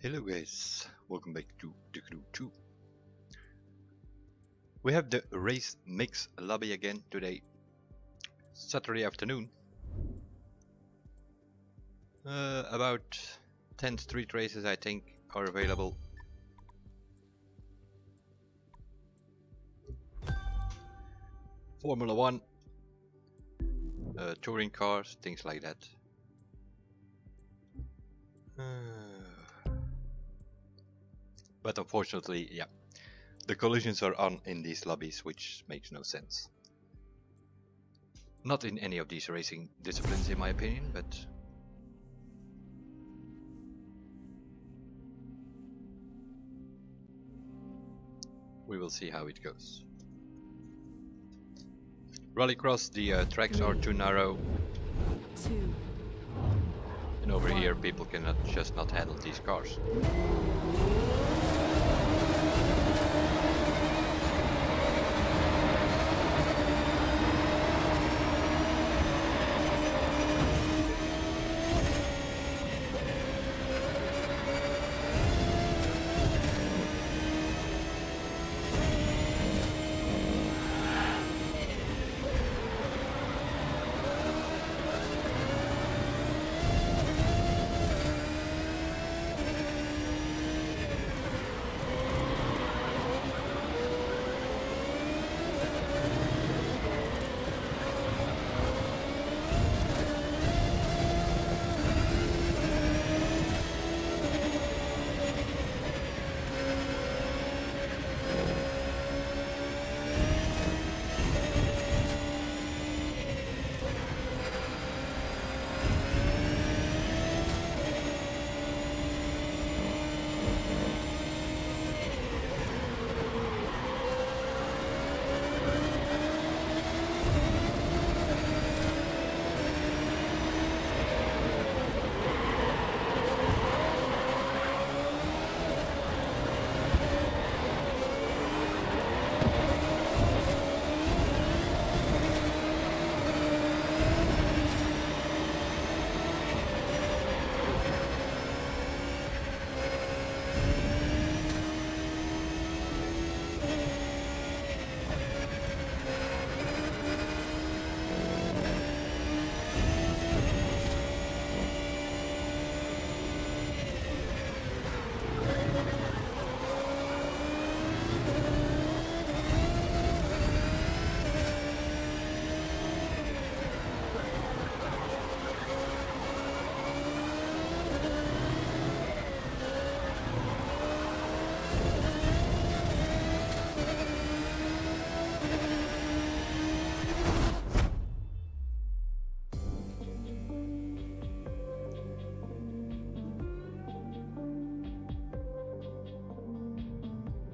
Hello guys, welcome back to the Crew 2. We have the race mix lobby again today, Saturday afternoon. About 10 street races I think are available. Formula 1, touring cars, things like that. But unfortunately, yeah, the collisions are on in these lobbies, which makes no sense. Not in any of these racing disciplines in my opinion, but we will see how it goes. Rallycross, the tracks are too narrow. And over here people cannot just not handle these cars.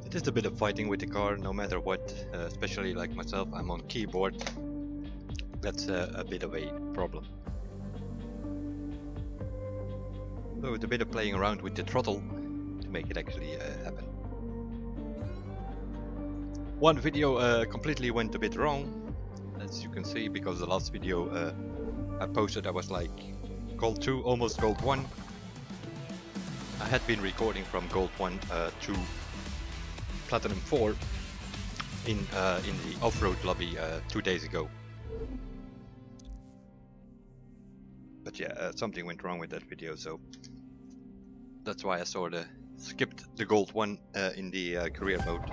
It is a bit of fighting with the car, no matter what, especially like myself, I'm on keyboard. That's a bit of a problem. So it's a bit of playing around with the throttle to make it actually happen. One video completely went a bit wrong, as you can see, because the last video I posted I was like Gold 2, almost Gold 1. I had been recording from Gold 1 to Platinum 4 in the off-road lobby 2 days ago. But yeah, something went wrong with that video, so that's why I sort of skipped the Gold 1 in the career mode.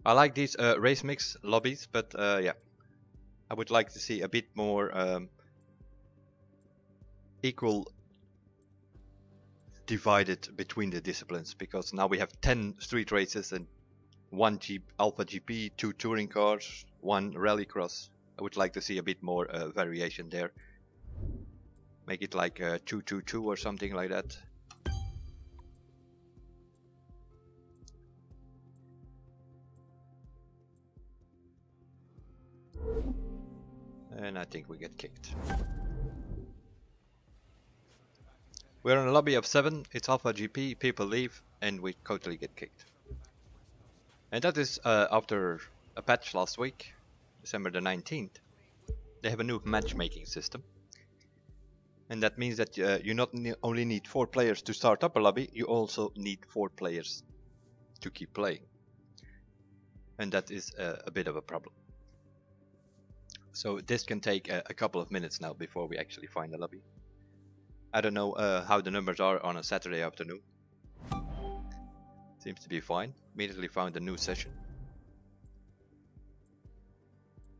I like these race mix lobbies, but yeah, I would like to see a bit more equal divided between the disciplines, because now we have 10 street races and 1 Alpha GP, 2 touring cars, 1 rallycross. I would like to see a bit more variation there. Make it like 2-2-2 or something like that. And I think we get kicked. We're in a lobby of 7, it's Alpha GP, people leave, and we totally get kicked. And that is after a patch last week, December the 19th. They have a new matchmaking system. And that means that you not only need 4 players to start up a lobby, you also need 4 players to keep playing. And that is a bit of a problem. So this can take a couple of minutes now before we actually find a lobby. I don't know how the numbers are on a Saturday afternoon. Seems to be fine. Immediately found a new session.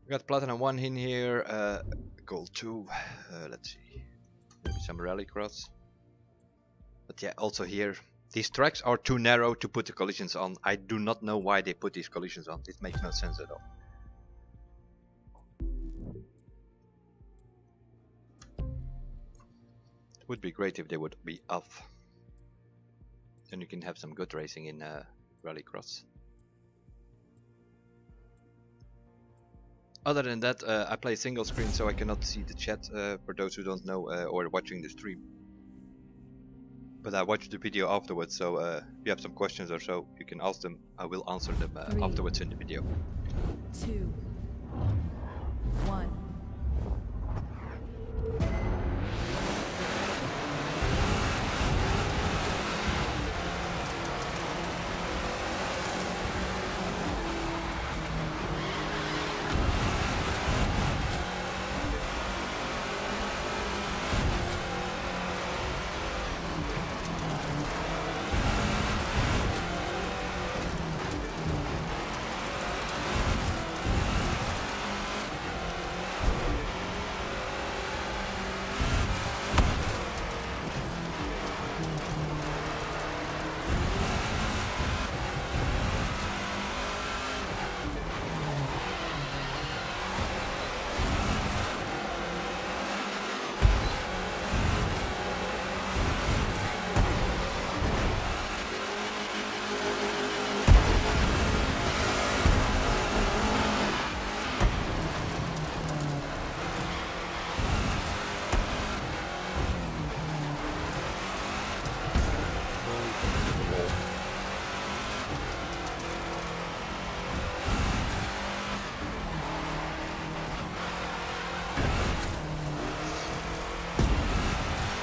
We got Platinum 1 in here, Gold 2, let's see, maybe some Rallycross. But yeah, also here, these tracks are too narrow to put the collisions on. I do not know why they put these collisions on. It makes no sense at all. It would be great if they would be off. Then you can have some good racing in Rallycross. Other than that, I play single screen, so I cannot see the chat for those who don't know or watching the stream. But I watched the video afterwards, so if you have some questions or so, you can ask them. I will answer them afterwards in the video. 2, 1.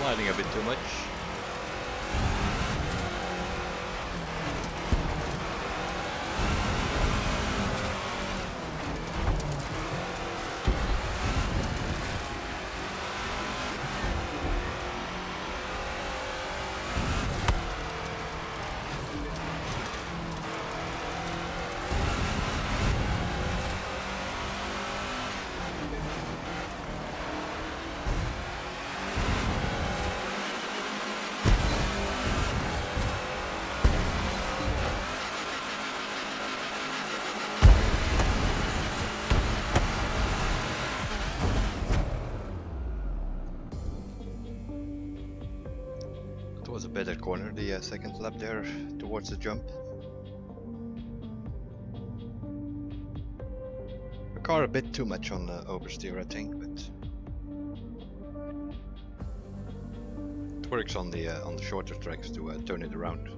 Sliding a bit too much. Was a better corner, the second lap there towards the jump. The car a bit too much on oversteer, I think, but it works on the shorter tracks to turn it around.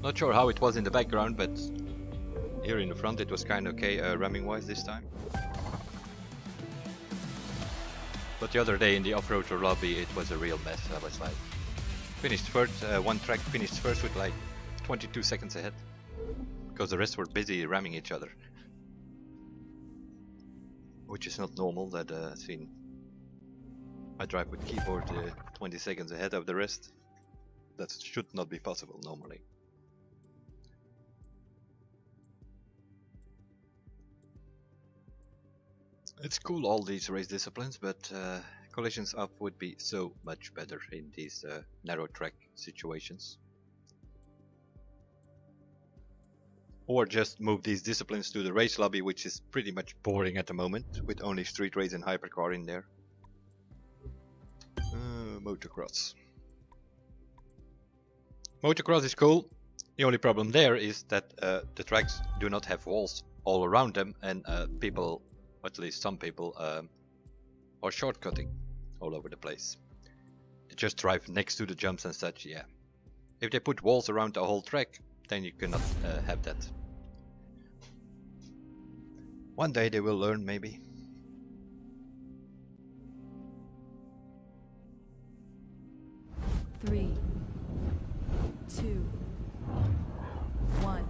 Not sure how it was in the background, but here in the front it was kind of okay ramming wise this time. But the other day in the off-roader lobby it was a real mess. I was like, finished first, one track finished first with like 22 seconds ahead. Because the rest were busy ramming each other. Which is not normal, that scene. I drive with keyboard 20 seconds ahead of the rest. That should not be possible normally. It's cool, all these race disciplines, but collisions up would be so much better in these narrow track situations. Or just move these disciplines to the race lobby, which is pretty much boring at the moment, with only street race and hypercar in there. Motocross. Motocross is cool. The only problem there is that the tracks do not have walls all around them, and people, at least some people, are shortcutting all over the place. They just drive next to the jumps and such, yeah. If they put walls around the whole track, then you cannot have that. One day they will learn, maybe. Three, two, one.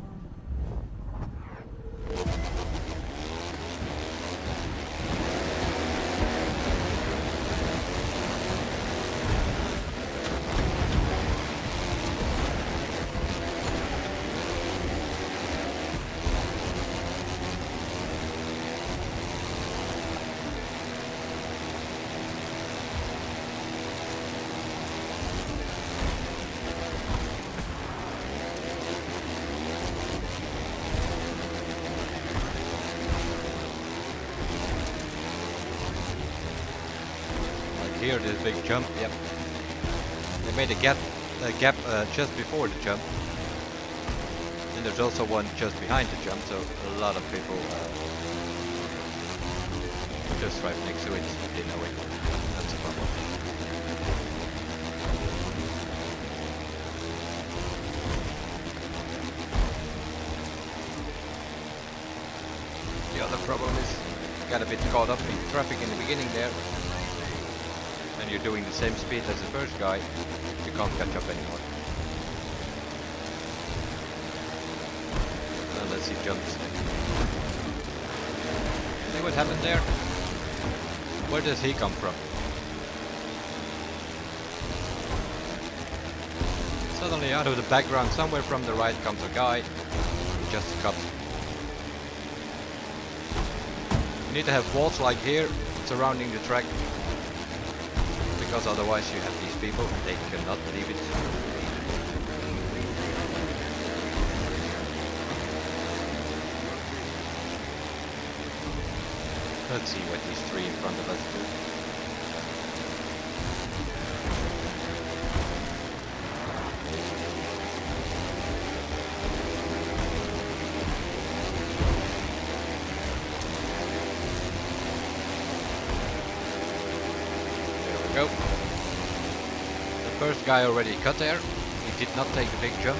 Here, this big jump. Yep. They made a gap just before the jump. And there's also one just behind the jump, so a lot of people just drive next to it if they know it. That's a problem. The other problem is you got a bit caught up in traffic in the beginning there. And you're doing the same speed as the first guy, you can't catch up anymore. Unless he jumps. See what happened there? Where does he come from? Suddenly out of the background, somewhere from the right comes a guy, just cut. You need to have walls like here, surrounding the track. Because otherwise you have these people, they cannot leave it. Let's see what these three in front of us do. Go. The first guy already cut there. He did not take a big jump.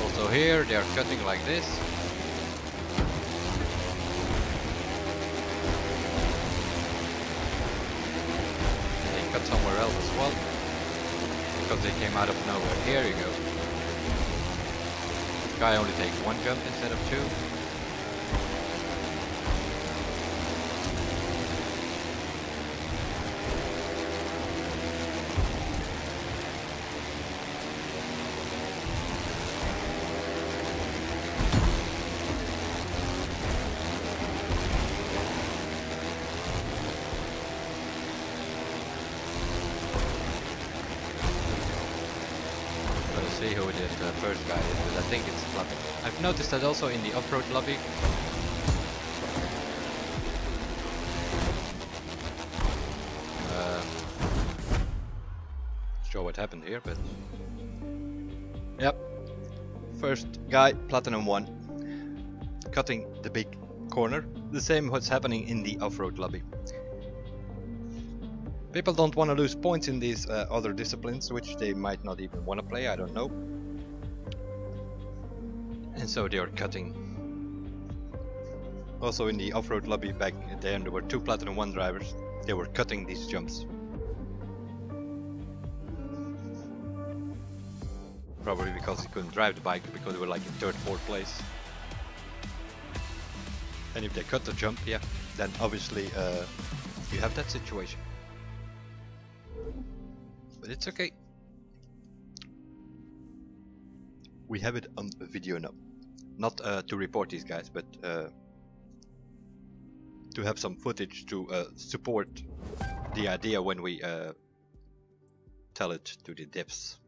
Also here they are cutting like this. They cut somewhere else as well. Because they came out of nowhere. Here you go. This guy only takes one jump instead of two. See who the first guy is, but I think it's Fluffy. I've noticed that also in the off-road lobby. Not sure what happened here, but yep. First guy, Platinum 1, cutting the big corner. The same what's happening in the off-road lobby. People don't want to lose points in these other disciplines, which they might not even want to play, I don't know. And so they are cutting. Also in the off-road lobby back then there were two Platinum 1 drivers. They were cutting these jumps. Probably because they couldn't drive the bike, because they were like in third, fourth place. And if they cut the jump, yeah, then obviously you have that situation. But it's okay. We have it on video now. Not to report these guys, but to have some footage to support the idea when we tell it to the devs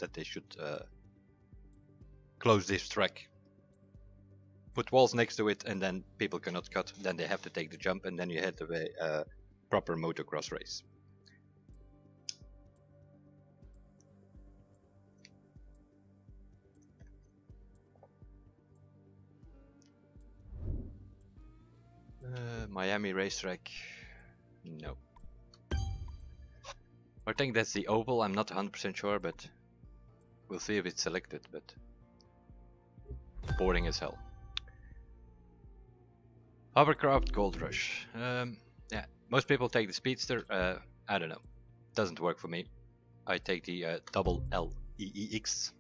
that they should close this track. Put walls next to it and then people cannot cut, then they have to take the jump and then you have a proper motocross race. Miami racetrack, no. I think that's the oval, I'm not 100% sure, but we'll see if it's selected, but boring as hell. Hovercraft Gold Rush. Yeah, most people take the Speedster, I don't know. Doesn't work for me. I take the double LEEX.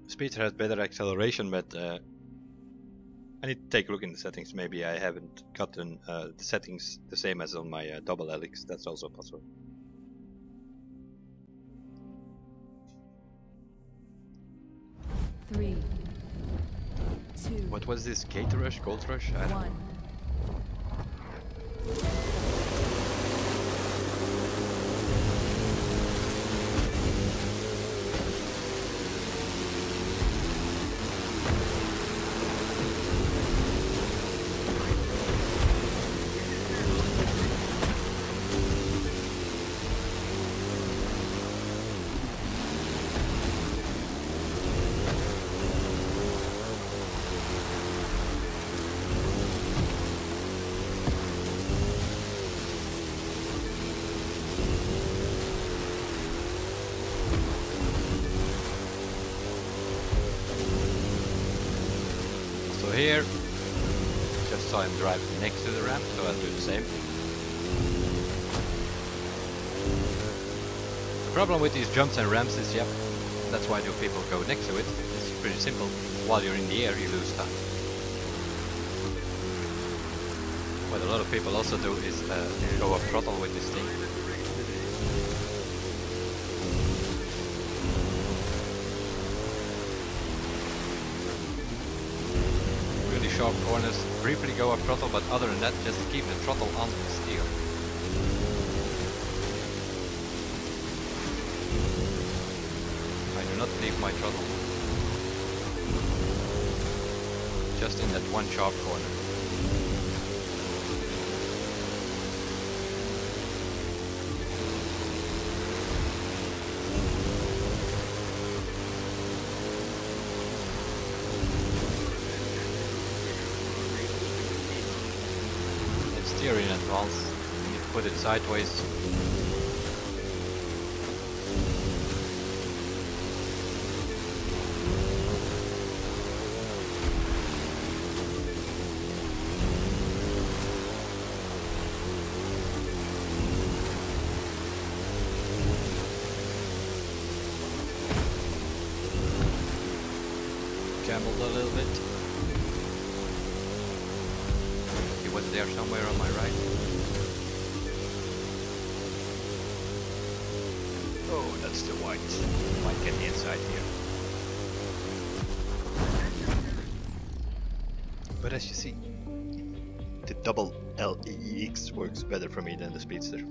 Speedster has better acceleration, but I need to take a look in the settings. Maybe I haven't gotten the settings the same as on my double LX. That's also possible. Three, two, What was this? Gate Rush? Gold Rush? I don't know. 1. Here, just saw him drive next to the ramp, so I'll do the same. The problem with these jumps and ramps is, yep, that's why do people go next to it. It's pretty simple. While you're in the air, you lose time. What a lot of people also do is go off throttle with this thing. Sharp corners, briefly go up throttle, but other than that, just keep the throttle on the steer. I do not leave my throttle. Just in that one sharp corner. Steer in advance, you need to put it sideways. Gambled a little bit. He was there somewhere on my right. Oh, that's the white. Might get the inside here. But as you see, the double LEEX works better for me than the Speedster.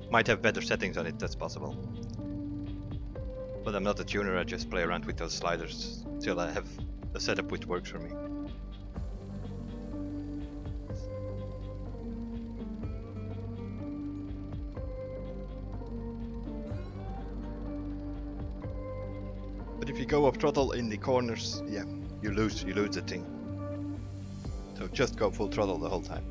Might have better settings on it, that's possible. But I'm not a tuner, I just play around with those sliders till I have a setup which works for me. But if you go off throttle in the corners, yeah, you lose the thing. So just go full throttle the whole time.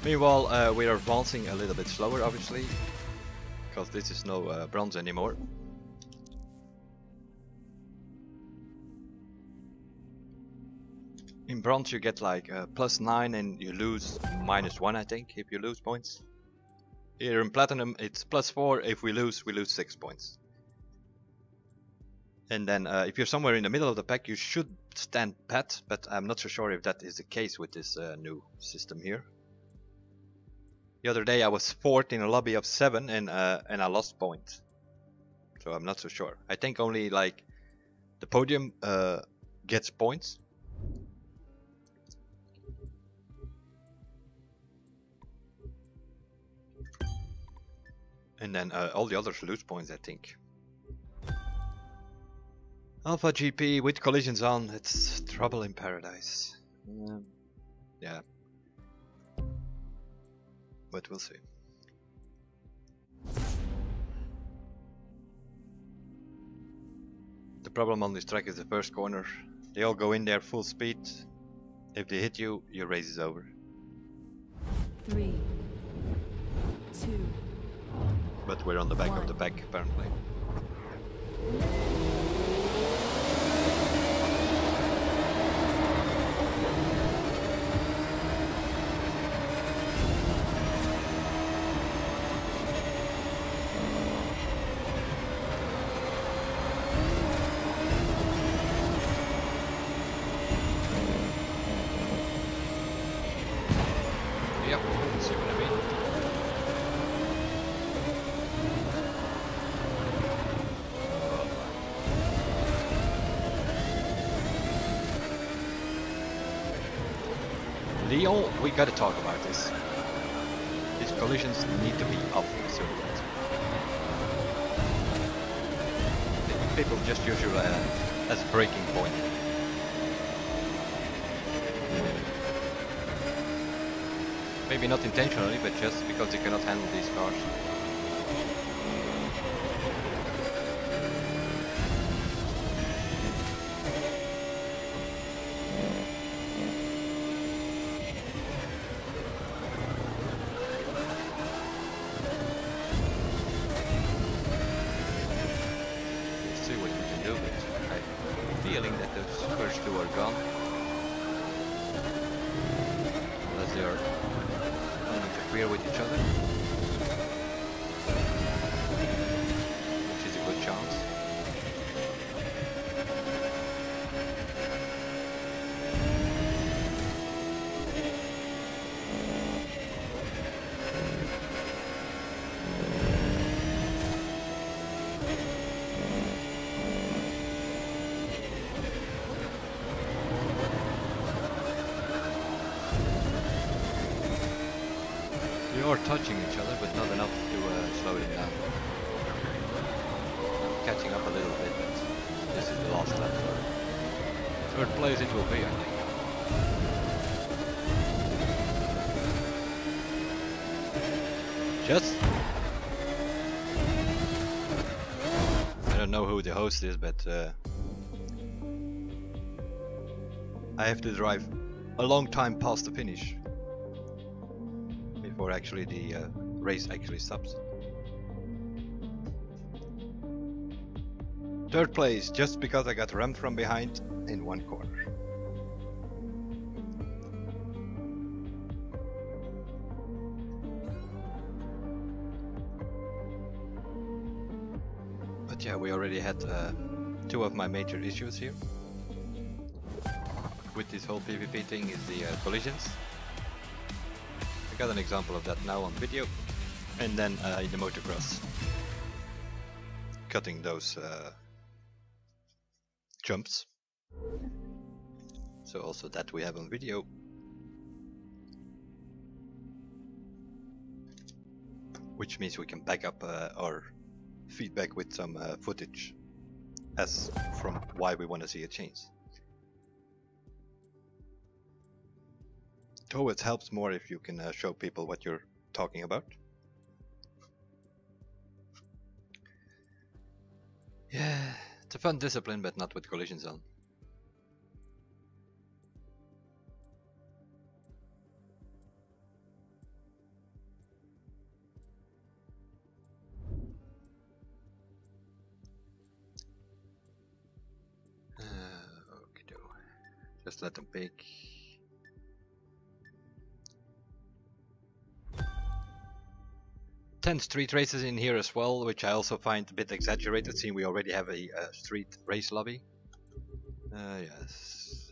Meanwhile, we are advancing a little bit slower, obviously, because this is no bronze anymore. In bronze you get like +9 and you lose -1, I think, if you lose points. Here in platinum it's +4, if we lose 6 points. And then if you're somewhere in the middle of the pack you should stand pat, but I'm not so sure if that is the case with this new system here. The other day I was 4th in a lobby of 7 and I lost points. So I'm not so sure. I think only like the podium gets points. And then all the others lose points, I think. Alpha GP with collisions on, it's trouble in paradise. Yeah. But we'll see. The problem on this track is the first corner. They all go in there full speed. If they hit you, your race is over. 3, 2, But we're on the back of the pack apparently. Yep, see what I mean? We gotta talk about this. These collisions need to be up a certain point. People just use you as a breaking point. Maybe not intentionally, but just because they cannot handle these cars. Let's see what we can do, but I have a feeling that those first two are gone. Unless they are interfere with each other, which is a good chance. They are touching each other, but not enough to slow them down. I'm catching up a little bit, but this is the last lap. Third place it will be, I think. Just... I don't know who the host is, but I have to drive a long time past the finish before actually the race actually stops. Third place, just because I got rammed from behind in one corner. But yeah, we already had two of my major issues here with this whole PvP thing is the collisions. I got an example of that now on video, and then in the motocross, cutting those jumps. So also that we have on video. Which means we can back up our feedback with some footage as from why we want to see a change. Though it helps more if you can show people what you're talking about. Yeah, it's a fun discipline, but not with collision zone. Okay, just let them pick. 10 street races in here as well, which I also find a bit exaggerated, seeing we already have a street race lobby. Yes.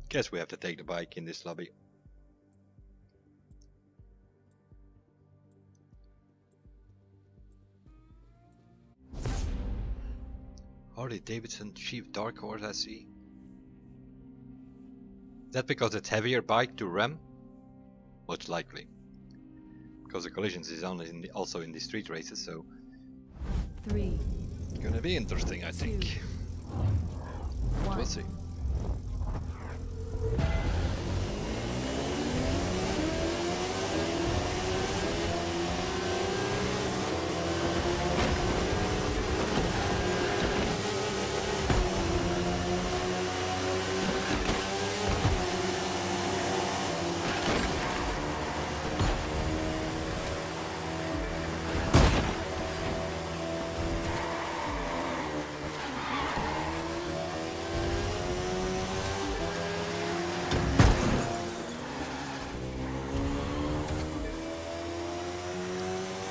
Guess we have to take the bike in this lobby. Harley Davidson Chief Dark Horse, I see. Is that because it's heavier bike to ram? Most likely, because the collisions is only in also in the street races, so 3. It's gonna be interesting, I think. 1. We'll see.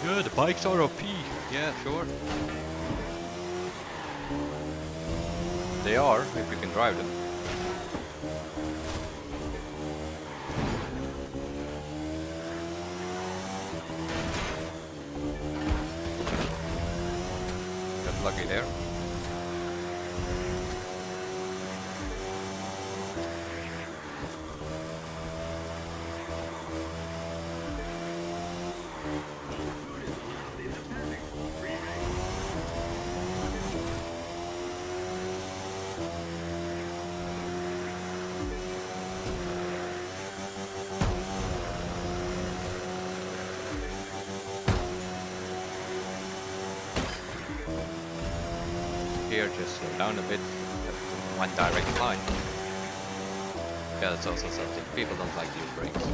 Yeah, the bikes are OP. Yeah, sure. They are, if you can drive them. Got lucky there. Here, just slow down a bit. One direct line. Yeah, that's also something. People don't like these brakes.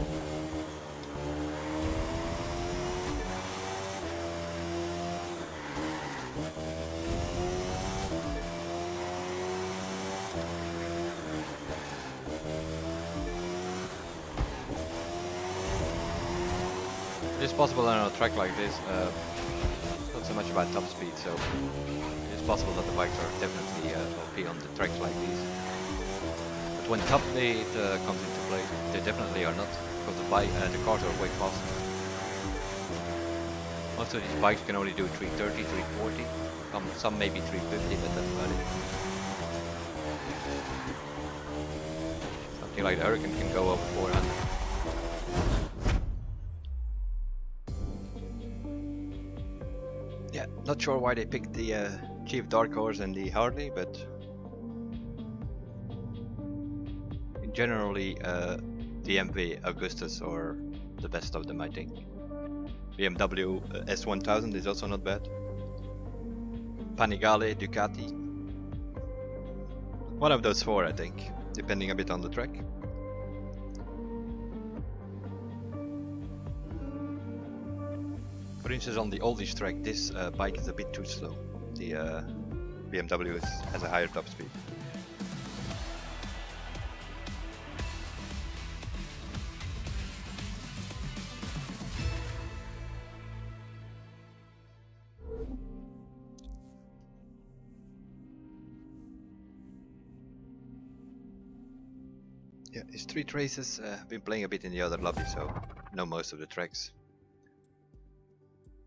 It's possible on a track like this, not so much about top speed, so it's possible that the bikes are definitely OP on the tracks like these. But when top speed comes into play, they definitely are not, because the cars are way faster. Most of these bikes can only do 330, 340, some maybe 350, but that's about it. Something like the Hurricane can go over 400. Yeah, not sure why they picked the Chief Dark Horse and the Harley, but generally the MV Augustus are the best of them, I think. BMW S1000 is also not bad. Panigale, Ducati. One of those four, I think, depending a bit on the track. For instance, on the oldish track, this bike is a bit too slow. The BMW has a higher top speed. Yeah, it's street races. I've been playing a bit in the other lobby, so know most of the tracks.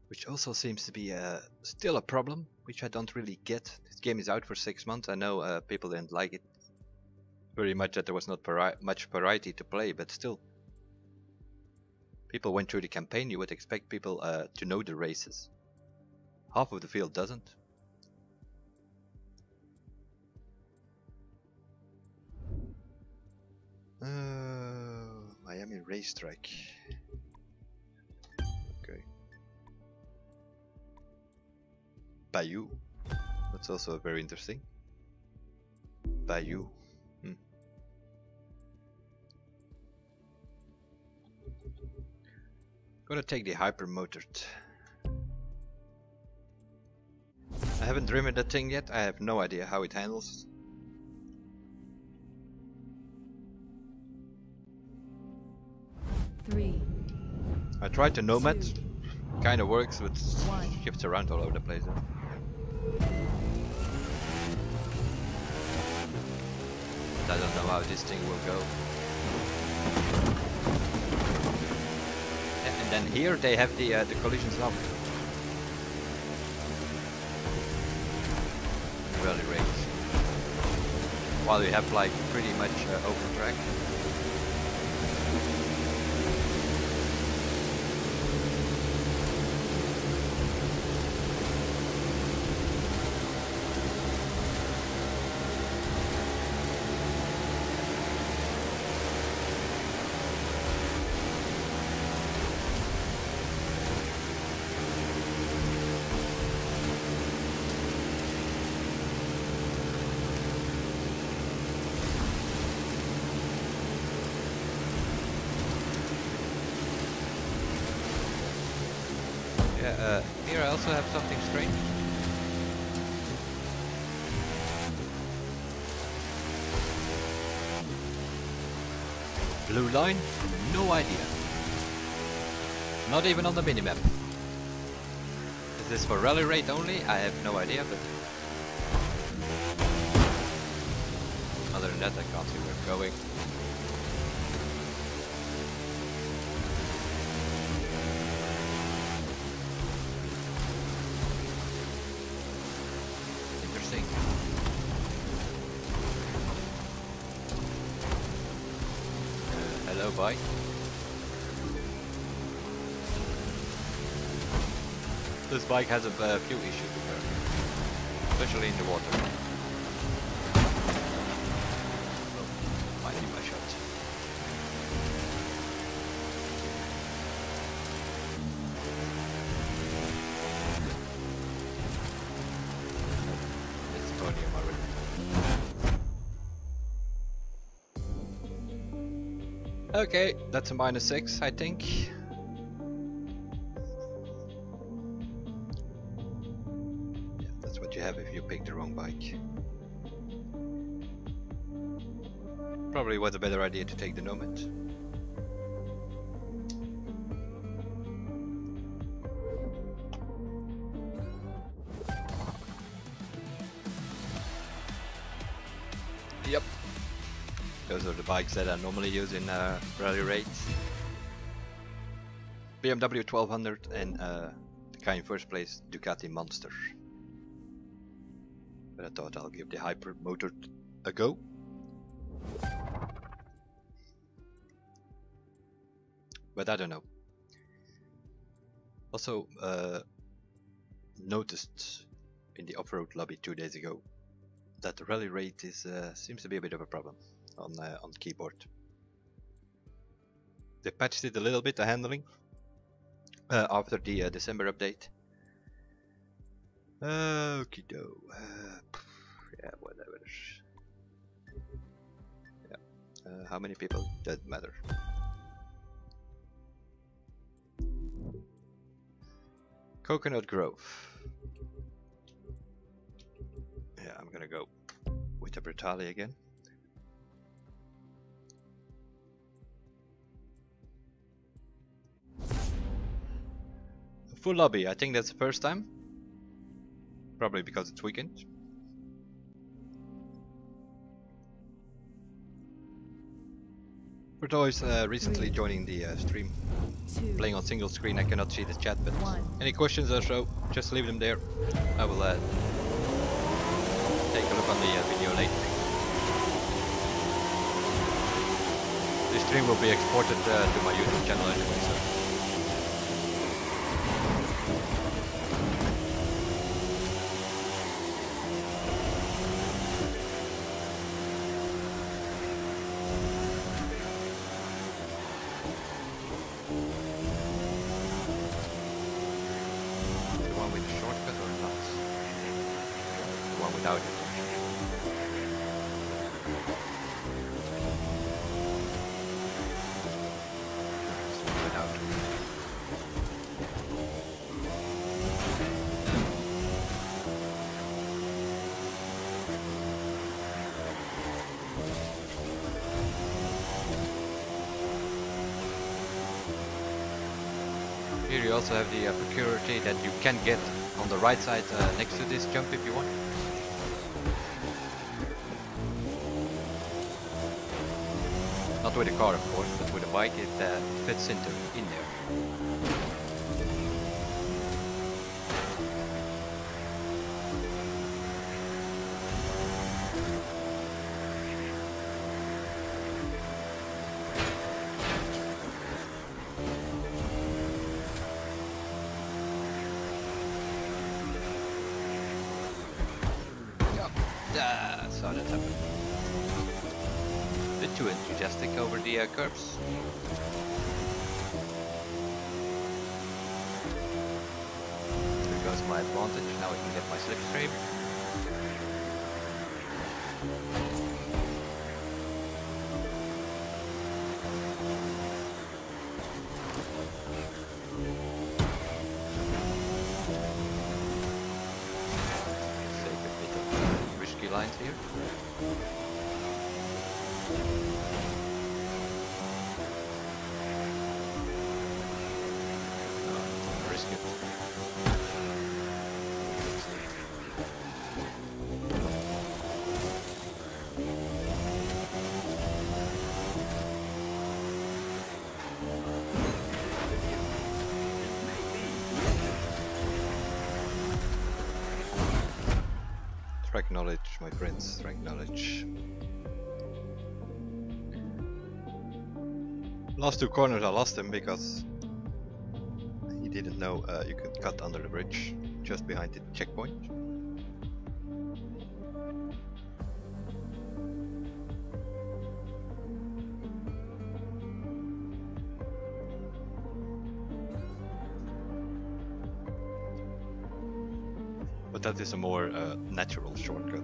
Which also seems to be still a problem, which I don't really get. This game is out for 6 months. I know people didn't like it very much, that there was not much variety to play, but still. People went through the campaign, you would expect people to know the races. Half of the field doesn't. Miami racetrack. Okay. Bayou. That's also very interesting. Bayou. Gonna take the hyper-motored. I haven't driven that thing yet. I have no idea how it handles. I tried the Nomad. Kind of works, but shifts around all over the place. I don't know how this thing will go. And then here they have the collision stop. Rally race. While you have like pretty much open track. Here I also have something strange. Blue line? No idea. Not even on the minimap. Is this for rally rate only? I have no idea, but other than that I can't see where it's going. Interesting. Hello, bike. This bike has a few issues with her, especially in the water. Oh, might be my shot. It's podium already. Okay, that's a -6, I think. You have if you pick the wrong bike. Probably was a better idea to take the Nomad. Yep, those are the bikes that I normally use in rally rates. BMW 1200 and the guy in first place Ducati Monster. But I thought I'll give the Hyper motor a go. But I don't know. Also noticed in the off-road lobby 2 days ago that the rally rate is seems to be a bit of a problem on keyboard. They patched it a little bit, the handling, after the December update. Okie doke. Yeah, whatever. Yeah. How many people? Doesn't matter. Coconut Grove. Yeah, I'm gonna go with the Brutale again. A full lobby, I think that's the first time. Probably because it's weekend. Petrol is recently joining the stream. Playing on single screen, I cannot see the chat, but any questions or so, just leave them there. I will take a look on the video later. This stream will be exported to my YouTube channel anyway, so. Here you also have the security that you can get on the right side next to this jump if you want. Not with a car of course, but with a bike it fits in there. Saw that happen. A bit too enthusiastic over the curbs. There goes my advantage. Now I can get my slipstream. Lines here. Risk it. knowledge, my friends, strength knowledge. Last two corners I lost him because he didn't know you could cut under the bridge just behind the checkpoint. But that is a more natural shortcut.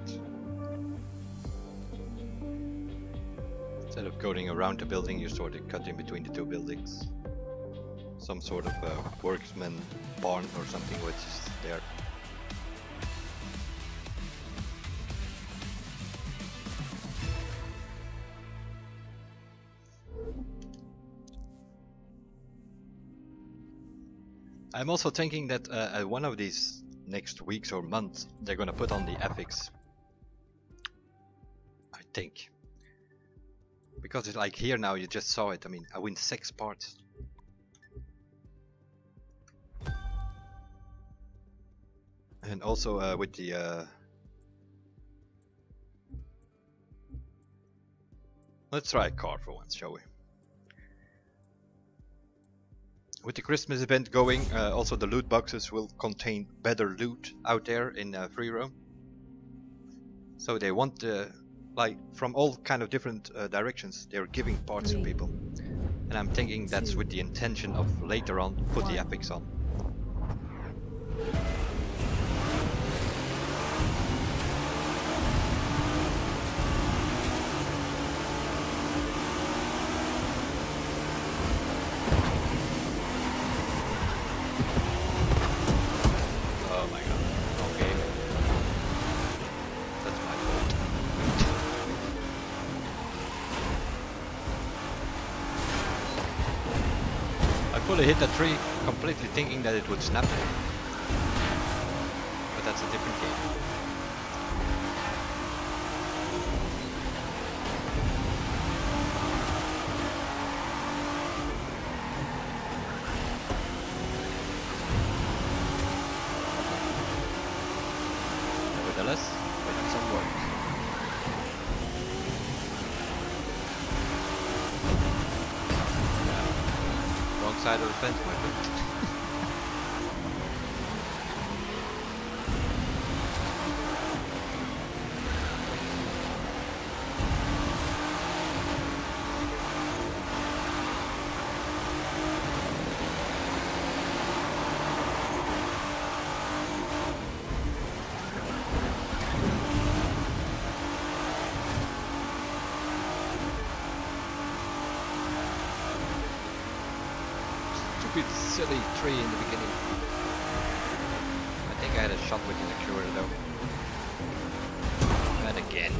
Instead of going around the building, you sort of cut in between the two buildings. Some sort of worksman barn or something which is there. I'm also thinking that one of these next weeks or months they're gonna put on the ethics. I think. Because it's like here now, you just saw it. I mean, I win 6 parts. And also with the let's try a car for once, shall we? With the Christmas event going, also the loot boxes will contain better loot out there in free roam. So they want like from all kind of different directions, they're giving parts to people. And I'm thinking that's with the intention of later on put the epics on. I hit the tree completely thinking that it would snap, but that's a different game. Nevertheless, we have some work. Side of the fence, my friend. Silly tree in the beginning. I think I had a shot with the secure though. And again.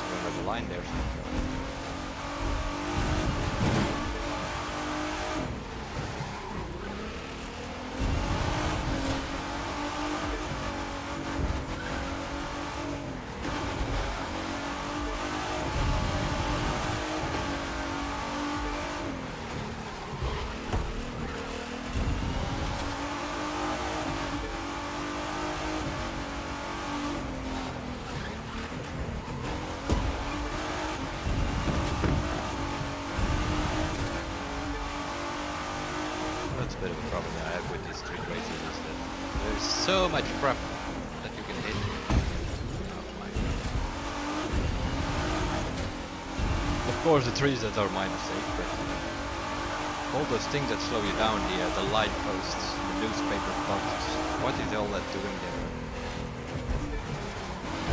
Remember the line there. So much prep that you can hit. Of course the trees that are my mistake, but all those things that slow you down, the light posts, the newspaper posts, what is all that doing there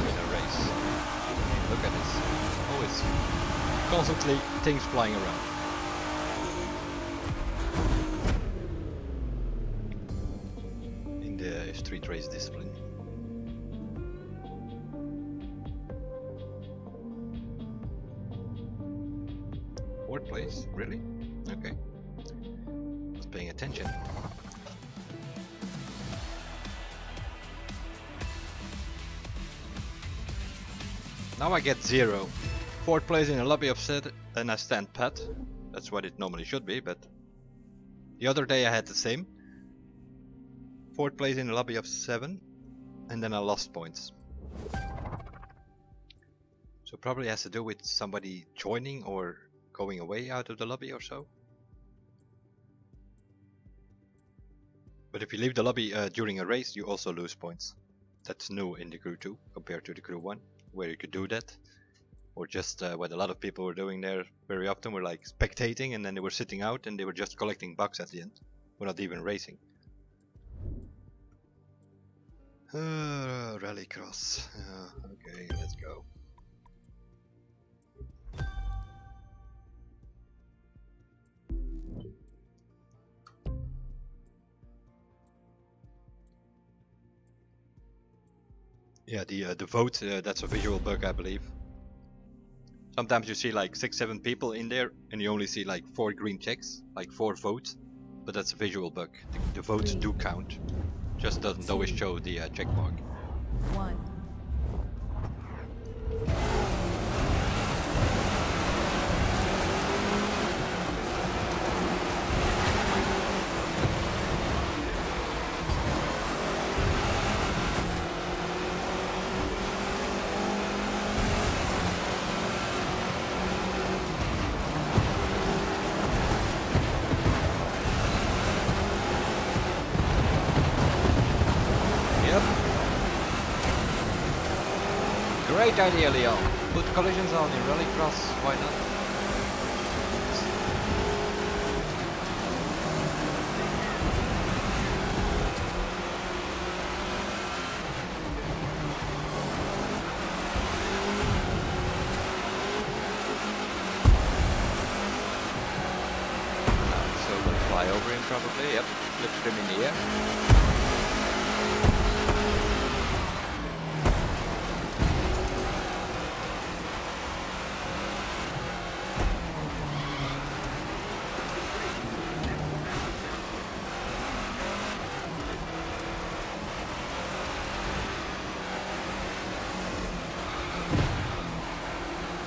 in a race? Look at this. Always constantly things flying around. Street race discipline. Fourth place? Really? Okay. I was paying attention. Now I get 0. Fourth place in a lobby of set and I stand pat. That's what it normally should be, but the other day I had the same. 4th place in a lobby of 7, and then I lost points. So probably has to do with somebody joining or going away out of the lobby or so. But if you leave the lobby during a race, you also lose points. That's new in the Crew 2 compared to the Crew 1, where you could do that. Or just what a lot of people were doing there very often were like spectating, and then they were sitting out and they were just collecting bucks at the end. We're not even racing. Rallycross. Okay, let's go. Yeah, the vote, that's a visual bug, I believe. Sometimes you see like 6-7 people in there and you only see like 4 green checks, like 4 votes, but that's a visual bug. The votes do count, just doesn't always show the check mark. 1. Great idea, Leo. Put collisions on in Rallycross, why not? So we'll fly over him probably, yep. Flip him in the air.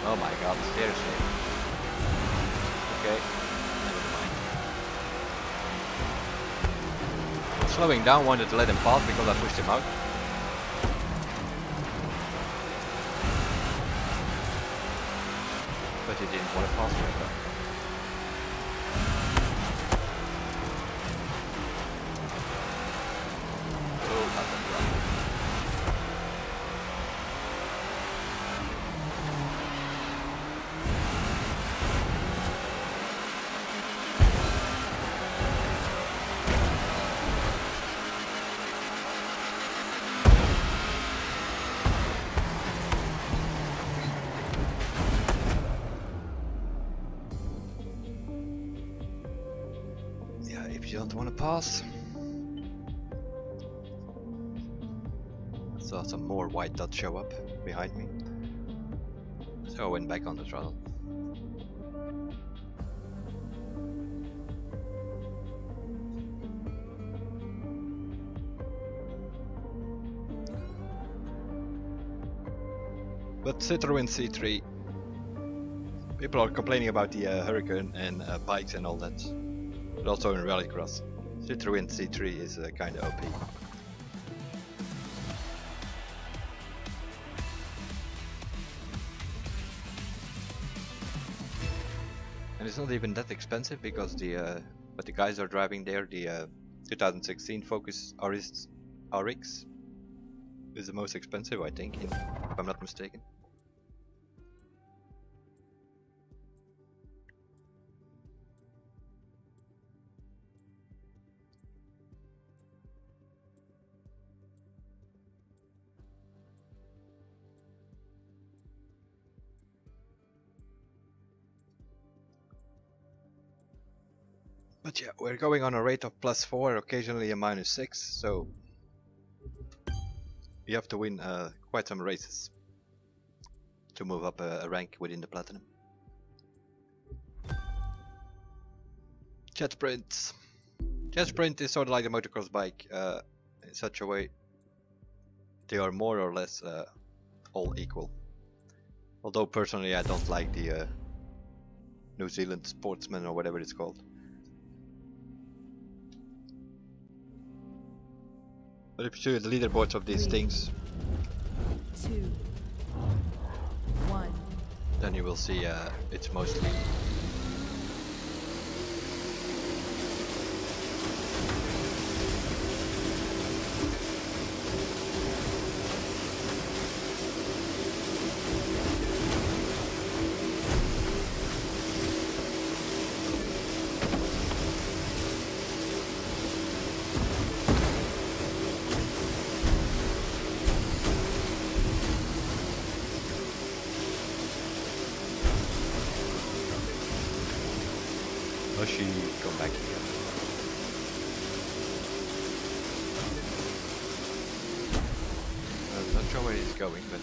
Oh my god, seriously. Okay, never mind. Slowing down, wanted to let him pass because I pushed him out. But he didn't want to pass me though. Oh, that's a drop. If you don't want to pass. I saw some more white dots show up behind me, so I went back on the throttle. But Citroen C3, people are complaining about the Hurricane and bikes and all that. But also in Rallycross, Citroen C3 is kinda OP. And it's not even that expensive because what the guys are driving there, the 2016 Focus RX is the most expensive, I think, if I'm not mistaken. But yeah, we're going on a rate of +4, occasionally a -6, so you have to win quite some races to move up a rank within the Platinum. Jet Sprint. Jet Sprint is sort of like a motocross bike in such a way they are more or less all equal. Although personally I don't like the New Zealand Sportsman or whatever it's called. But if you see the leaderboards of these things, 2, 1. then you will see it's mostly Yoshi, come back here. I'm not sure where he's going, but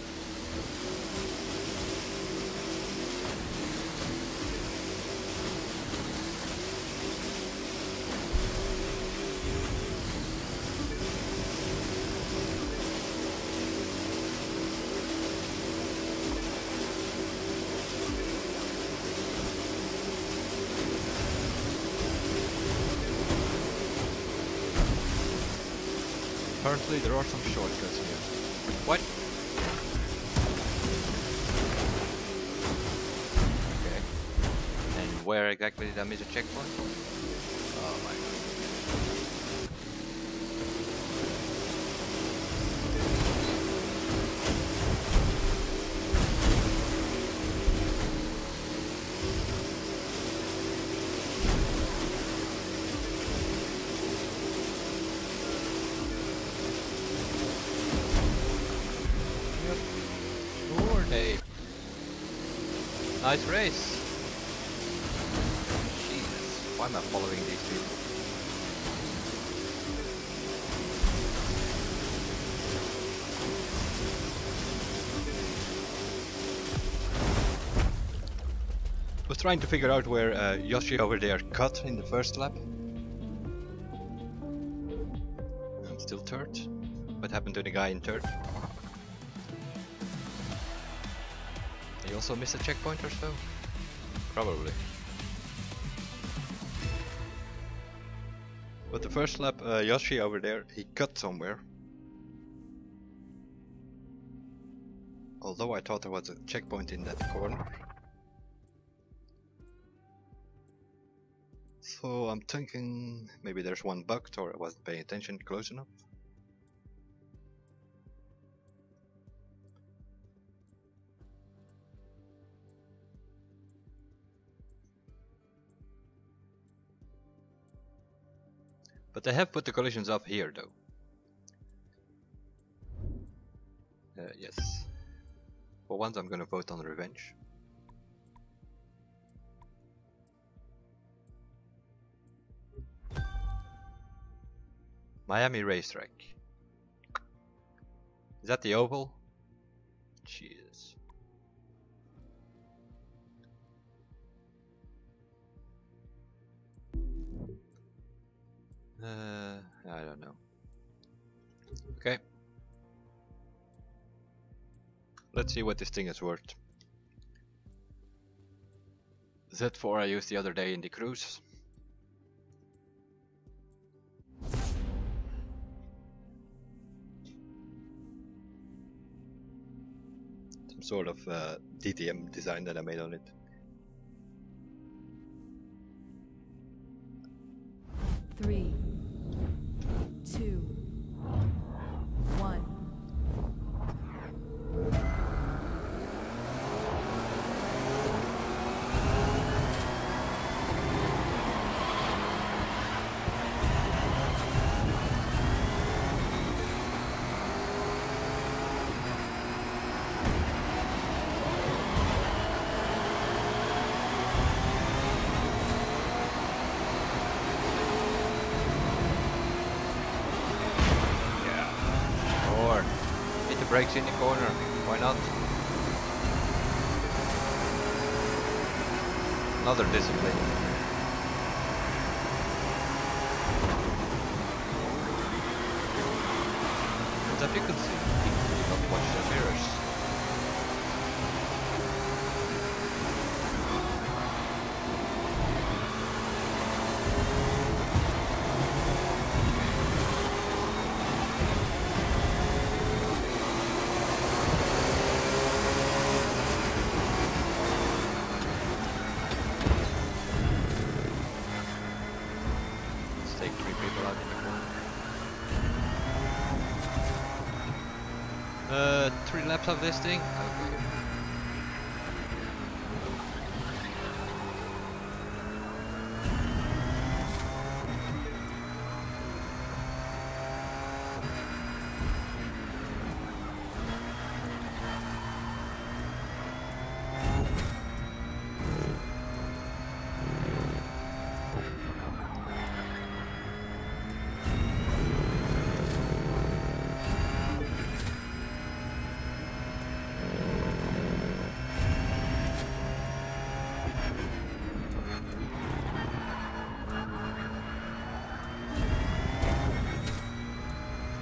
apparently there are some shortcuts here. What? Okay. And where exactly did I miss a checkpoint? Oh my god. Nice race! Jesus, why am I following these people? I was trying to figure out where Yoshi over there cut in the first lap. I'm still third. What happened to the guy in third? He also missed a checkpoint or so? Probably. But the first lap, Yoshi over there, he cut somewhere. Although I thought there was a checkpoint in that corner. So I'm thinking maybe there's one bugged or I wasn't paying attention close enough. But they have put the collisions up here though. Yes. For once I'm gonna vote on revenge. Miami racetrack. Is that the oval? Jesus. I don't know. Okay. Let's see what this thing is worth. Z4 I used the other day in the cruise. Some sort of DTM design that I made on it. 3, 2, 1. Brakes in the corner, why not? Another discipline. As you can see, people do not watch their mirrors. 3 laps of this thing? Okay.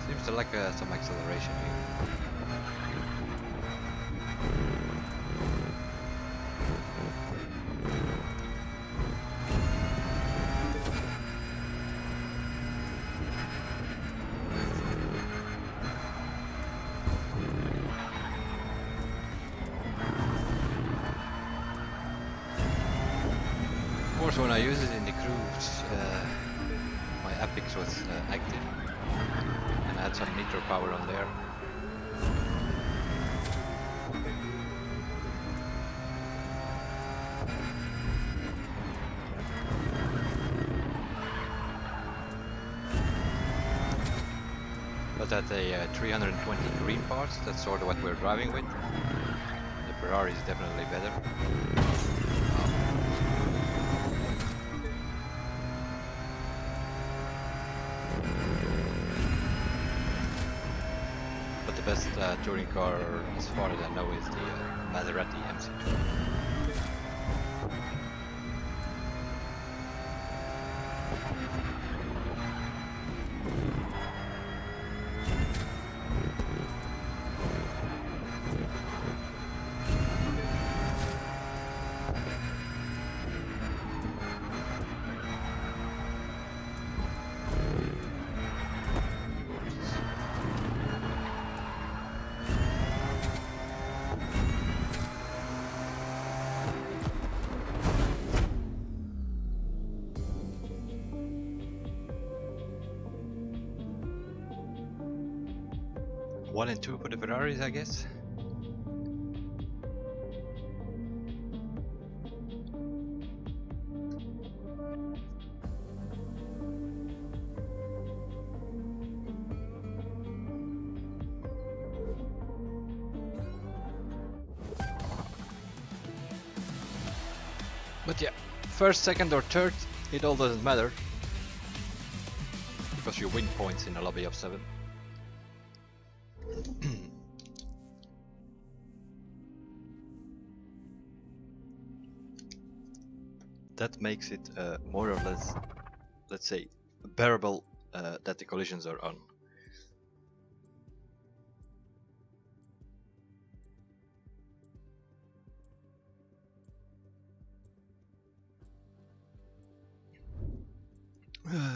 Seems to lack some acceleration here. Of course, when I use it in the cruise, my Apex was active, and I had some nitro power on there. But at a 320 green parts, that's sort of what we're driving with. The Ferrari is definitely better. But the best touring car, as far as I know, is the Maserati MC2. One and two for the Ferraris, I guess. But yeah, first, second or third, it all doesn't matter, because you win points in a lobby of 7. That makes it more or less, let's say, bearable that the collisions are on.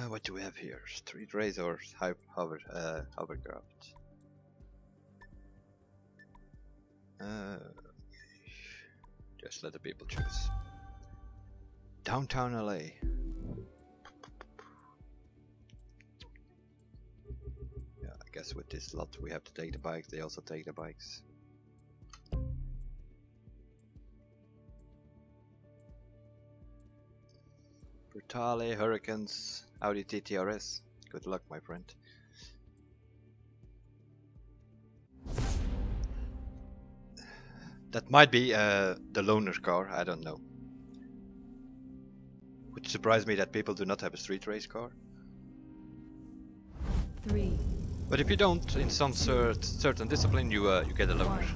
What do we have here? Street race or hovercraft? Just let the people choose. Downtown LA. Yeah, I guess with this lot we have to take the bikes, they also take the bikes. Brutale, Hurricanes, Audi TTRS. Good luck, my friend. That might be the loaner car, I don't know. Would surprise me that people do not have a street race car. 3. But if you don't, in some certain discipline, you get a loaner. 1.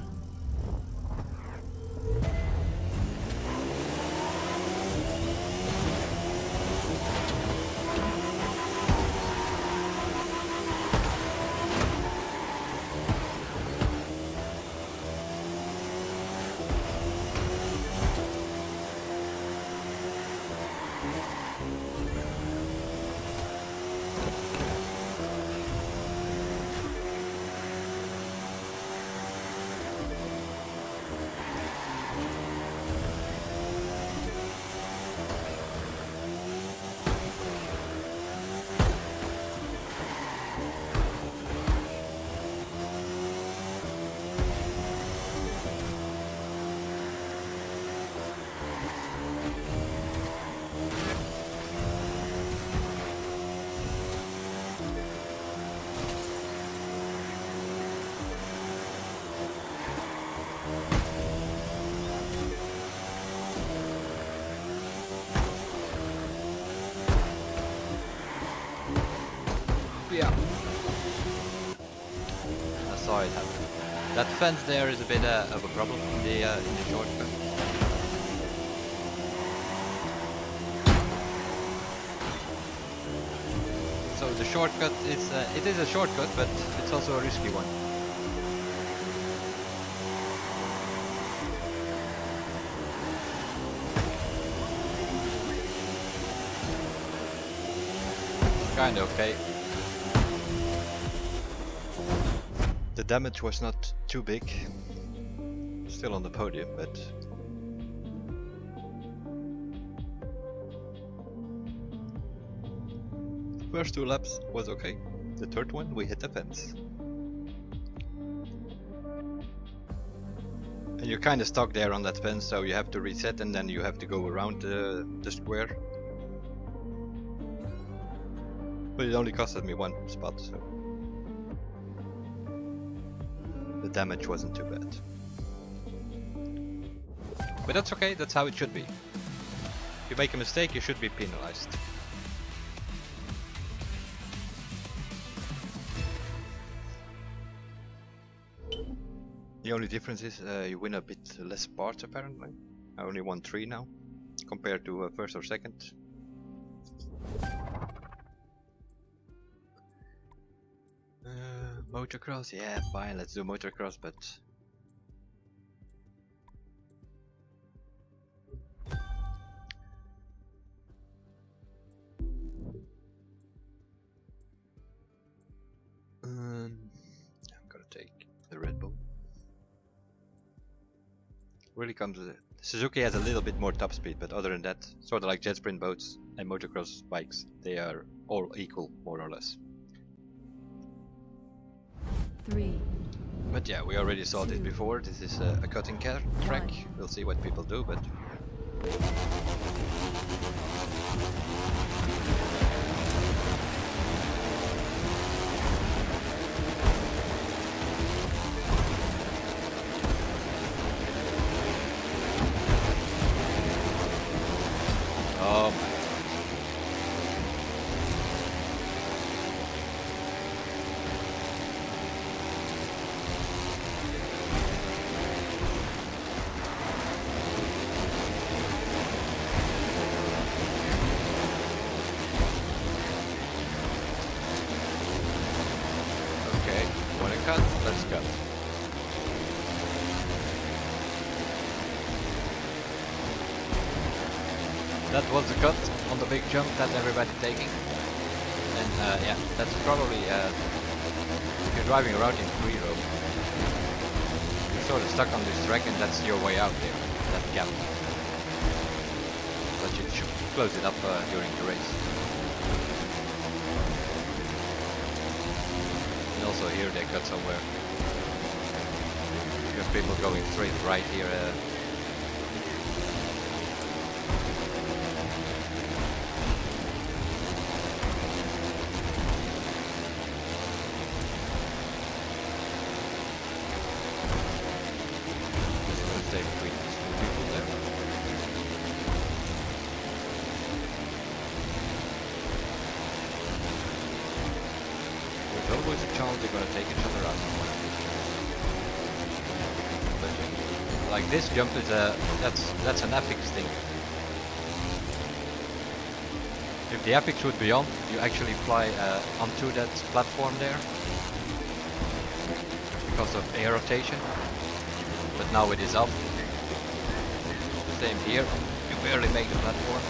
saw it happen. That fence there is a bit of a problem in the shortcut. So the shortcut is it is a shortcut, but it's also a risky one. Kinda okay. The damage was not too big. Still on the podium, but first 2 laps was okay. The third one we hit the fence. And you're kinda stuck there on that fence, so you have to reset and then you have to go around the square. But it only costed me 1 spot, so the damage wasn't too bad. But that's okay, that's how it should be. If you make a mistake, you should be penalized. The only difference is you win a bit less parts apparently. I only won 3 now, compared to first or second. Motocross, yeah, fine, let's do motocross, but I'm gonna take the Red Bull. Really comes Suzuki has a little bit more top speed, but other than that, sort of like jet sprint boats and motocross bikes, they are all equal, more or less. 3. But yeah, we already saw this before. This is a cutting track. We'll see what people do, but oh my. Let's go. That was the cut on the big jump that everybody taking. And yeah, that's probably if you're driving around in 3-row, you're sort of stuck on this track and that's your way out there, that gap. But you should close it up during the race. And also here they cut somewhere. You have people going straight right here. Stay between these two people there. There's always a chance they're gonna take each other out. Like this jump is that's an apex thing. If the apex would be on, you actually fly onto that platform there because of air rotation. But now it is up. Same here, you barely make the platform.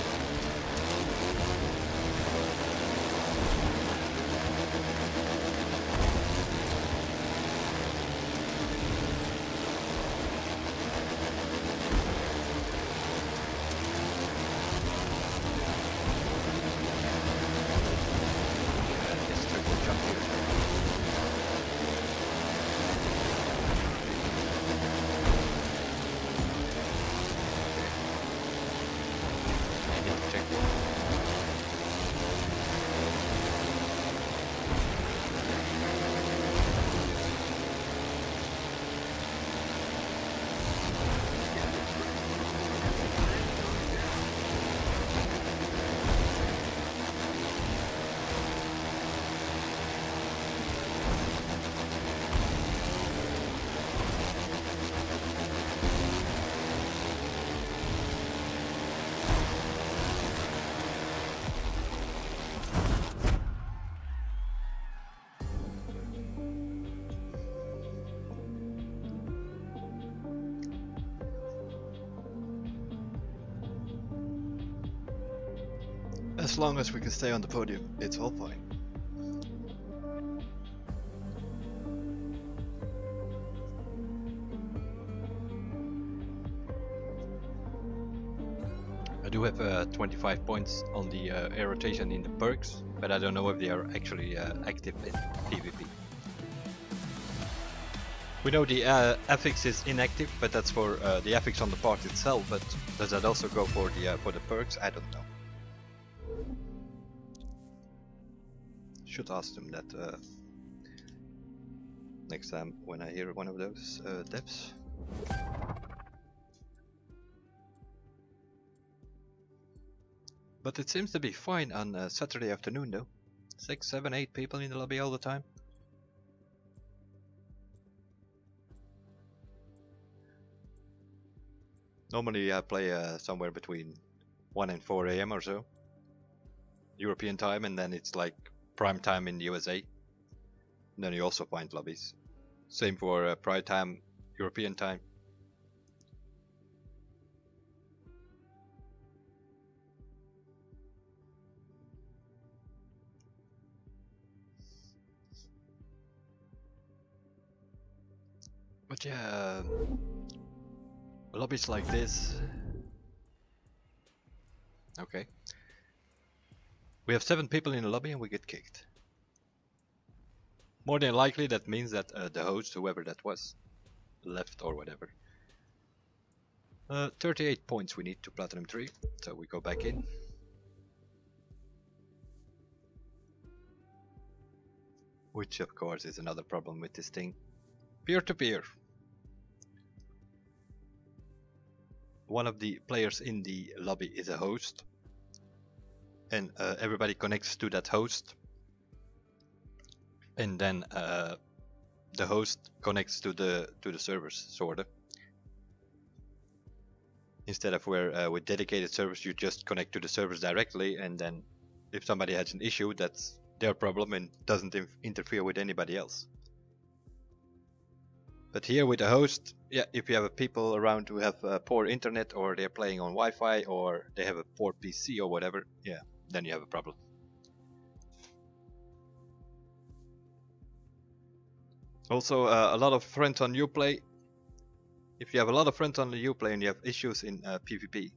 As long as we can stay on the podium, it's all fine. I do have 25 points on the air rotation in the perks, but I don't know if they are actually active in PvP. We know the affix is inactive, but that's for the affix on the part itself. But does that also go for the perks? I don't know. Should ask them that next time when I hear one of those devs. But it seems to be fine on Saturday afternoon though. 6, 7, 8 people in the lobby all the time. Normally I play somewhere between 1 and 4 AM or so. European time, and then it's like prime time in the USA. And then you also find lobbies. Same for prime time, European time. But yeah, lobbies like this. Okay. We have 7 people in the lobby and we get kicked. More than likely that means that the host, whoever that was, left or whatever. 38 points we need to Platinum 3, so we go back in. Which of course is another problem with this thing. Peer-to-peer. One of the players in the lobby is a host, and everybody connects to that host, and then the host connects to the servers, sorta. Instead of where with dedicated servers you just connect to the servers directly, and then if somebody has an issue, that's their problem and doesn't interfere with anybody else. But here with the host, yeah, if you have people around who have poor internet, or they're playing on Wi-Fi, or they have a poor PC or whatever, yeah, then you have a problem. Also, a lot of friends on Uplay. If you have a lot of friends on the Uplay and you have issues in PvP,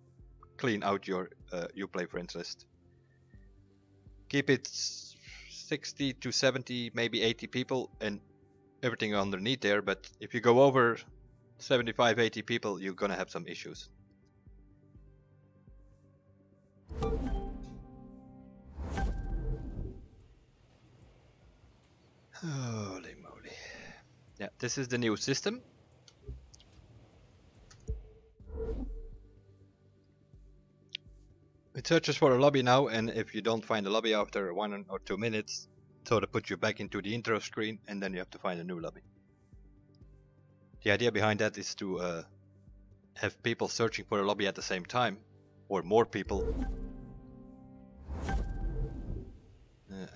clean out your Uplay friends list. Keep it 60 to 70, maybe 80 people, and everything underneath there, but if you go over 75, 80 people, you're gonna have some issues. Holy moly. Yeah, this is the new system. It searches for a lobby now, and if you don't find a lobby after 1 or 2 minutes, so to put you back into the intro screen, and then you have to find a new lobby. The idea behind that is to have people searching for a lobby at the same time, or more people.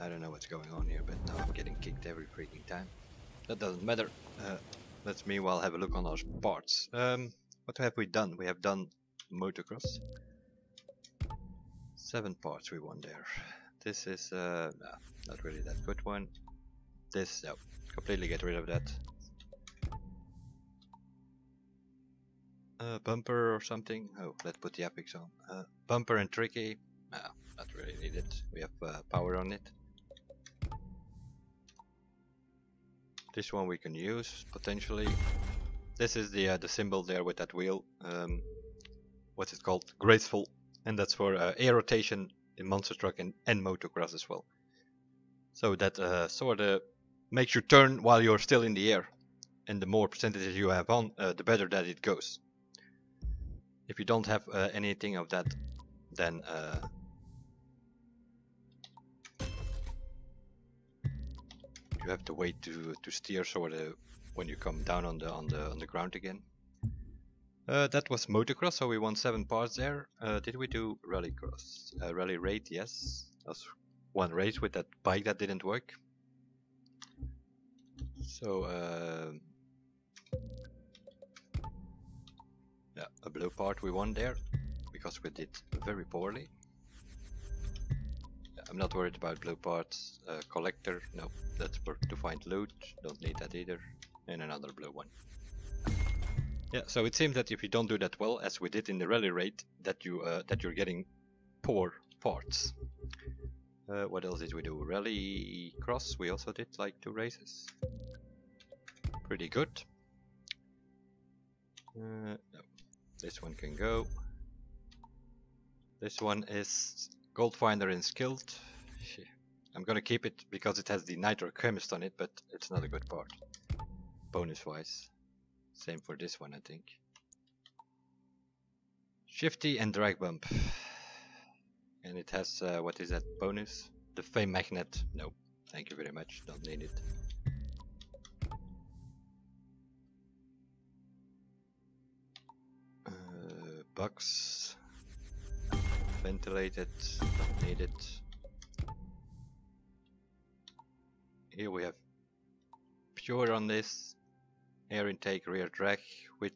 I don't know what's going on here, but now I'm getting kicked every freaking time. That doesn't matter. Let's meanwhile have a look on our parts. What have we done? We have done motocross. 7 parts we won there. This is no, not really that good one. This, no, completely get rid of that. Bumper or something. Oh, let's put the epics on. Bumper and tricky. No, not really needed. We have power on it. This one we can use potentially. This is the symbol there with that wheel. What's it called? Graceful, and that's for air rotation in monster truck and motocross as well. So that sort of makes you turn while you're still in the air, and the more percentages you have on, the better that it goes. If you don't have anything of that, then you have to wait to steer sort of when you come down on the ground again. That was motocross, so we won 7 parts there. Did we do rallycross? Rally raid, yes. That was one race with that bike that didn't work. So yeah, a blue part we won there because we did very poorly. I'm not worried about blue parts. Collector, no, that's for to find loot. Don't need that either. And another blue one. Yeah, so it seems that if you don't do that well, as we did in the rally raid, that you're getting poor parts. What else did we do? Rally cross. We also did like 2 races. Pretty good. No. This one can go. This one is Gold Finder and Skilled. I'm gonna keep it because it has the Nitro Chemist on it, but it's not a good part. Bonus wise. Same for this one, I think. Shifty and Drag Bump. And it has, what is that bonus? The Fame Magnet. No, thank you very much, don't need it. Bugs. Ventilated, don't need it. Here we have Pure on this. Air intake, rear drag with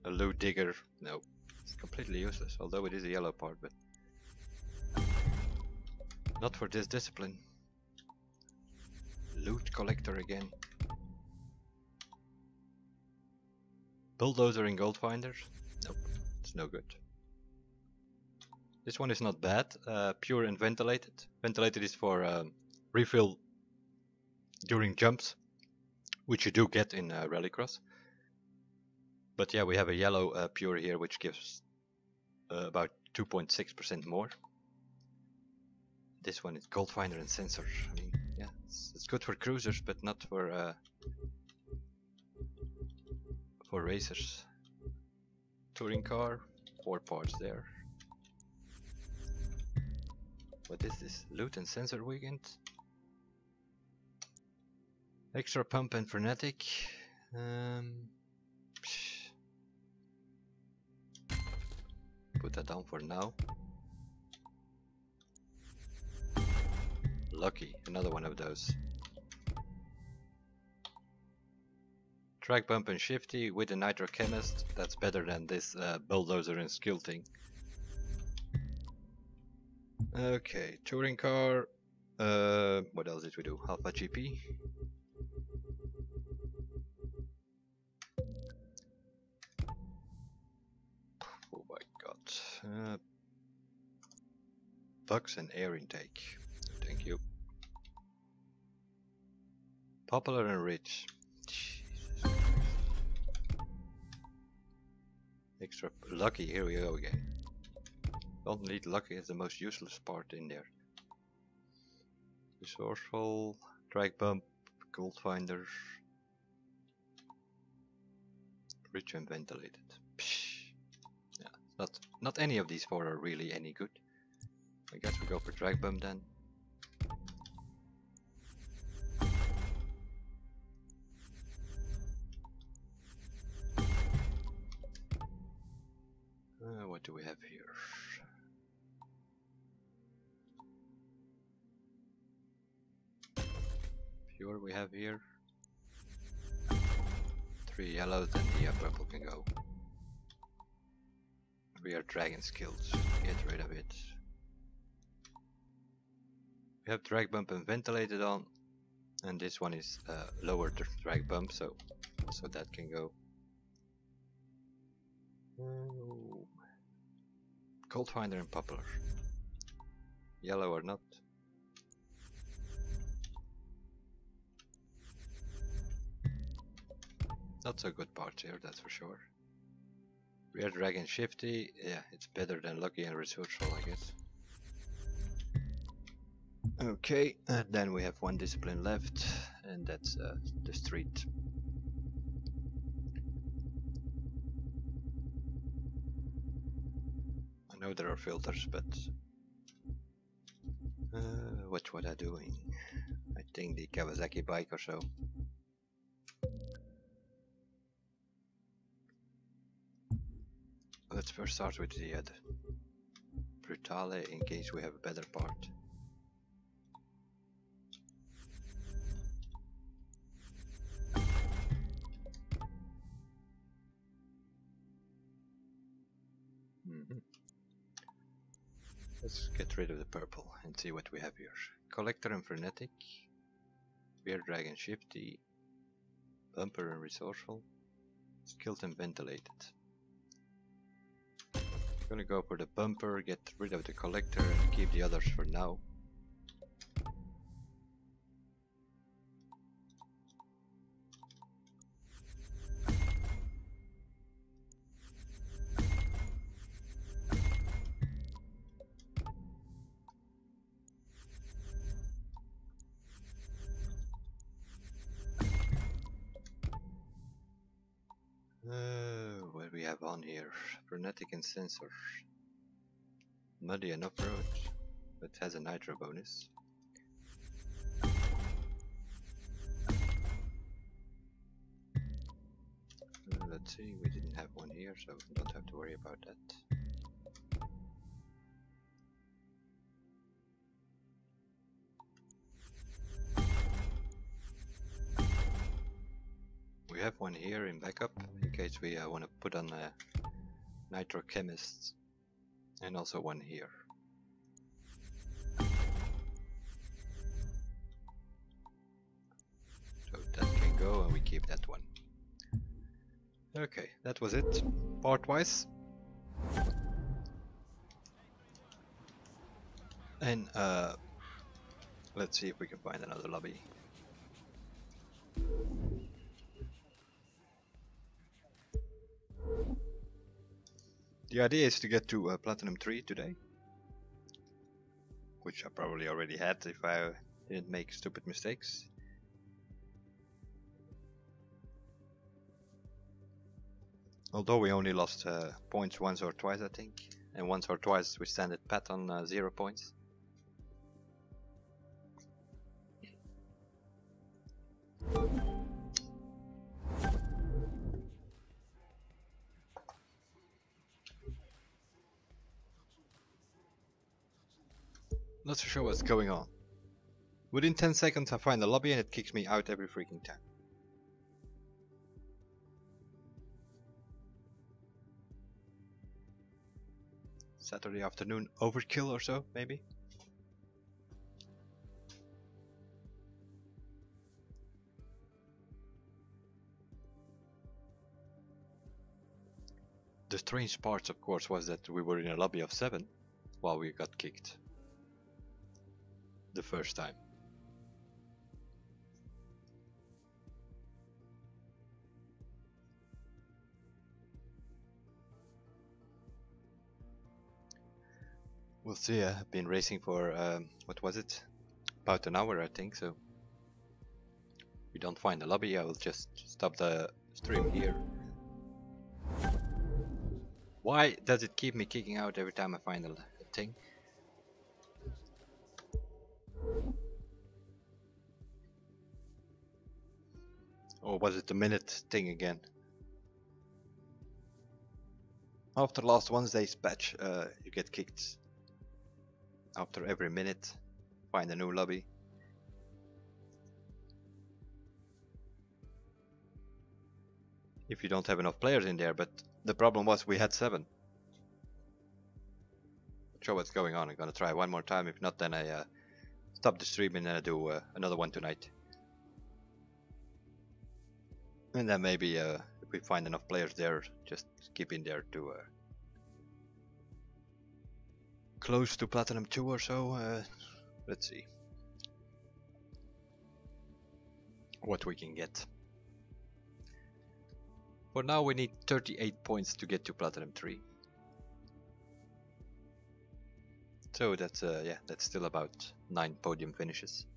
a loot digger. No, it's completely useless, although it is a yellow part, but not for this discipline. Loot collector again. Bulldozer and Gold Finder. Nope, it's no good. This one is not bad. Pure and ventilated. Ventilated is for refill during jumps, which you do get in Rallycross. But yeah, we have a yellow pure here, which gives about 2.6% more. This one is Gold Finder and Sensor. I mean, yeah, it's good for cruisers, but not for racers. Touring car, 4 parts there. What is this? Loot and Sensor weekend. Extra pump and frenetic. Put that down for now. Lucky, another one of those. Track bump and shifty with a Nitro Chemist. That's better than this bulldozer and skill thing. Okay, touring car. What else did we do? Alpha GP. Oh my god. Bugs and air intake. Thank you. Popular and rich. Jesus. Extra lucky, here we go again. Don't need lucky, is the most useless part in there. Resourceful, drag bump, gold finder, rich and ventilated. Psh. Yeah, not any of these 4 are really any good. I guess we go for drag bump then. What do we have here? Pure we have here. 3 yellows, then the purple can go. We are dragon skills, get rid of it. We have drag bump and ventilated on, and this one is lower drag bump, so that can go. Gold finder and popular. Yellow or not. Not so good parts here, that's for sure. Rear dragon shifty, yeah, it's better than lucky and resourceful, I guess. Okay, and then we have 1 discipline left, and that's the street. I know there are filters, but what was I doing? I think the Kawasaki bike or so. Let's first start with the Brutale in case we have a better part. Let's get rid of the purple and see what we have here. Collector and Frenetic, Bear Dragon Shifty, Bumper and Resourceful, Skilled and Ventilated. Gonna go for the Bumper, get rid of the Collector and keep the others for now. What we have on here? Frenetic and Sensor. Muddy and Off-Road, but has a Nitro bonus. Let's see, we didn't have one here, so don't have to worry about that. We have one here in backup, in case we want to put on a Nitro Chemist, and also one here. So that can go, and we keep that one. Okay, that was it, part-wise. And let's see if we can find another lobby. The idea is to get to Platinum 3 today, which I probably already had if I didn't make stupid mistakes. Although we only lost points once or twice, I think, and once or twice we stand pat on 0 points. Not so sure what's going on. Within 10 seconds I find a lobby and it kicks me out every freaking time. Saturday afternoon overkill or so, maybe? The strange part, of course, was that we were in a lobby of 7 while we got kicked. The first time. We'll see, I've been racing for, what was it? About an hour, I think, so. If we don't find a lobby, I will just stop the stream here. Why does it keep me kicking out every time I find a thing? Or was it the minute thing again? After last Wednesday's patch, you get kicked after every minute. Find a new lobby. If you don't have enough players in there, but the problem was we had 7. Not sure what's going on. I'm gonna try one more time. If not, then I stop the stream and I do another one tonight. And then maybe if we find enough players there, just keep in there to close to Platinum 2 or so. Let's see what we can get. For now we need 38 points to get to Platinum 3. So that's yeah, that's still about 9 podium finishes.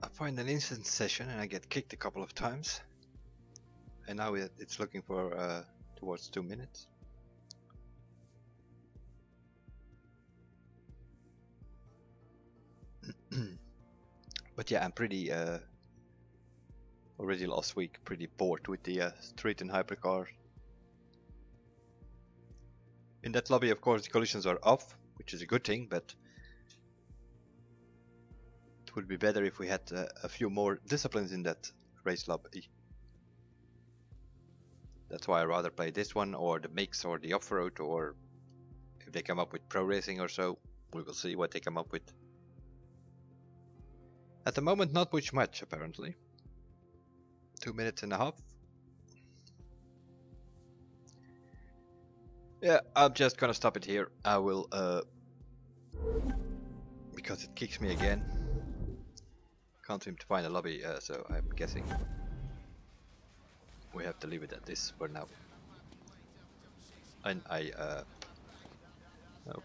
I find an instant session and I get kicked a couple of times, and now it's looking for towards 2 minutes. But yeah, I'm pretty already last week pretty bored with the street and hypercar. In that lobby, of course, the collisions are off, which is a good thing, but it would be better if we had a few more disciplines in that race lobby. That's why I rather play this one, or the mix, or the off-road, or if they come up with pro racing or so, we will see what they come up with. At the moment, not much apparently. 2.5 minutes. Yeah, I'm just gonna stop it here. I will, because it kicks me again. Can't seem to find a lobby, so I'm guessing we have to leave it at this for now. And I oh,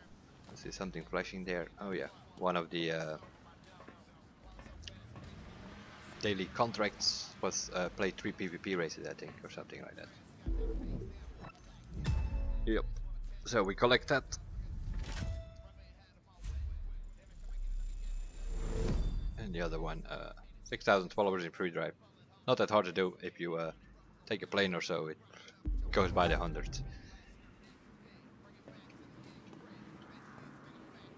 I see something flashing there. Oh yeah, one of the daily contracts was play 3 PvP races, I think, or something like that. Yep. So we collect that. And the other one, 6,000 followers in free drive. Not that hard to do if you take a plane or so. It goes by the hundreds.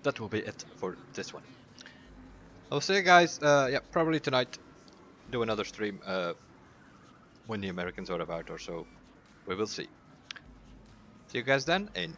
That will be it for this one. I'll see you guys. Yeah, probably tonight. Do another stream when the Americans are about or so. We will see. See you guys then, and